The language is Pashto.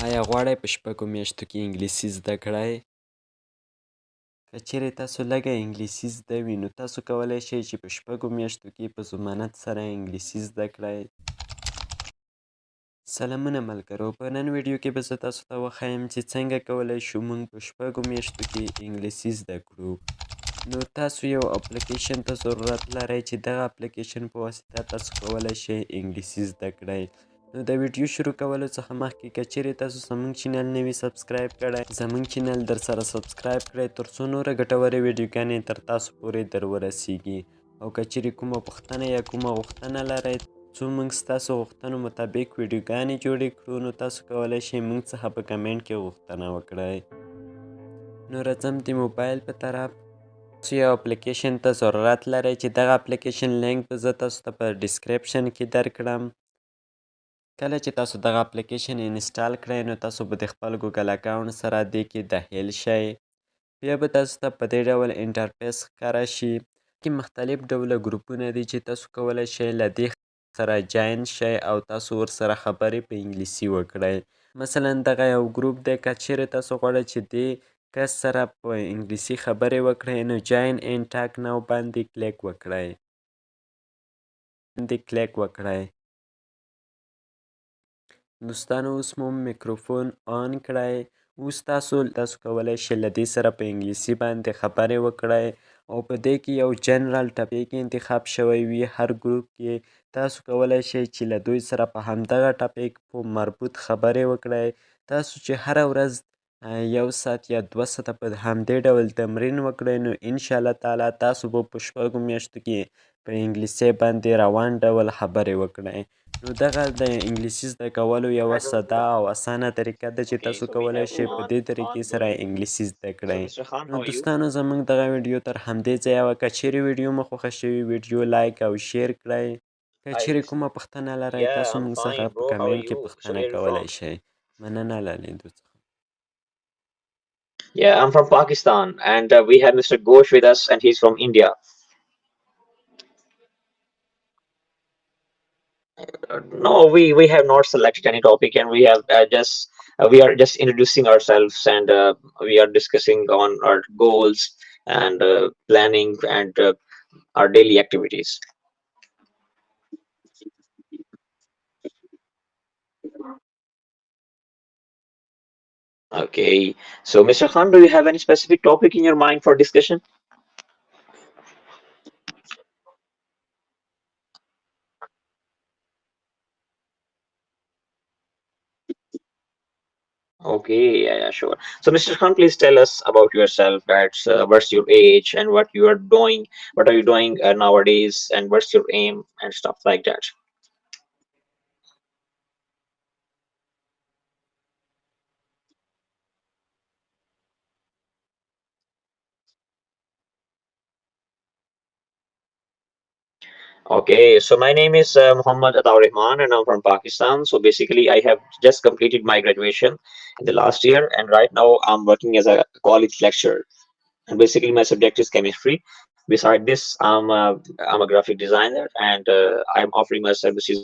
آیا غواړئ په شپږو میاشتو کې انګلیسي زده کړئ؟ که چیرې تاسو لږه انګلیسي زده وي نو تاسو کولی شئ چې په شپږو میاشتو کې په ضمانت سره انګلیسي زده کړئ. سلامونه ملګرو، په نن ویډیو کې به زه تاسو ته وښایم چې څنګه کولی شو موږ په شپږو میاشتو کې انګلیسي زده کړو. نو تاسو یو اپلیکشن ته ضرورت لرئ چې دغه اپلیکشن په واسطه تاسو کولی شئ انګلیسي زده کړئ. نو د ویډیو شروع کولو څخه مخکې که چیرې تاسو زموږ چینل نه وي سبسکرایب کړی، زموږ چینل در سره سبسکرایب کړئ تر څو نوره ګټورې ویډیوګانې تر تاسو پورې در ورسیږي. او که چیرې کومه پوښتنه یا کومه غوښتنه لرئ څو موږ ستاسو غوښتنو مطابق ویډیوګانې جوړې کړو نو تاسو کولی شئ موږ څخه په کمنټ کې غوښتنه وکړئ. نو راځم د موبایل په طرف. تاسو یو اپلیکشن ته ضرورت لرئ چې دغه اپلیکشن لینک به زه تاسو ته په ډسکریپشن کې درکړم. کله چې تاسو دغه اپلیکشن انسټال کړئ نو تاسو به د خپل ګوګل اکاونټ سره دې کې داخل شئ. بیا به تاسو ته په دې ډول انټرفیس ښکاره شي. کې مختلف ډوله ګروپونه دي چې تاسو کولی شئ له دې سره جاین شئ او تاسو ورسره خبرې په انګلیسي وکړئ. مثلا دغه یو ګروپ دی، که چیرې تاسو غواړئ چې دې کس سره په انګلیسي خبرې وکړئ نو جاین این ټاک ناو باندې کلیک وکړئ. دوستانو اوس مو میکروفون آن کړئ. اوس تاسو کولی شئ له دې سره په انګلیسي باندې خبرې وکړئ او په دې کې یو جنرال ټاپک انتخاب شوی وي. هر ګروپ کې تاسو کولی شئ چې له دوی سره په همدغه ټاپک په مربوط خبرې وکړئ. تاسو چې هره ورځ 1 ساعت یا 2 ساعته په همدې ډول تمرین وکړئ نو انشاءالله تعالی تاسو به په شپږو میاشتو کې په انګلیسي باندې روان ډول خبرې وکړئ. نو دغه د انګلیسي زده کولو یوه ساده او اسانه طریقه ده چې تاسو کولی شئ په دې طریقې سره انګلیسي زده کړئ. نو دوستانو زموږ دغه ویډیو تر همدې ځایه وه. که چیرې ویډیو مو خوښه شوي ویډیو لایک او شیر کړئ. که چیرې کومه پوښتنه لرئ تاسو موږ څخه په کمنټ کې پوښتنه کولی شئ. مننه له لیدو څخه. Yeah, I'm from Pakistan, and we have Mr. Ghosh with us, and he's from India. No, we have not selected any topic, and we are just introducing ourselves, and we are discussing on our goals and planning and our daily activities. Okay, so Mr. Khan, do you have any specific topic in your mind for discussion? Okay, yeah, sure. So, Mr. Khan, please tell us about yourself. That's what's your age and what you are doing. What are you doing nowadays, and what's your aim and stuff like that. Okay, so my name is Muhammad Ataur Rahman, and I'm from Pakistan. So basically, I have just completed my graduation in the last year, and right now I'm working as a college lecturer. And basically, my subject is chemistry. Beside this, I'm a graphic designer, and I'm offering my services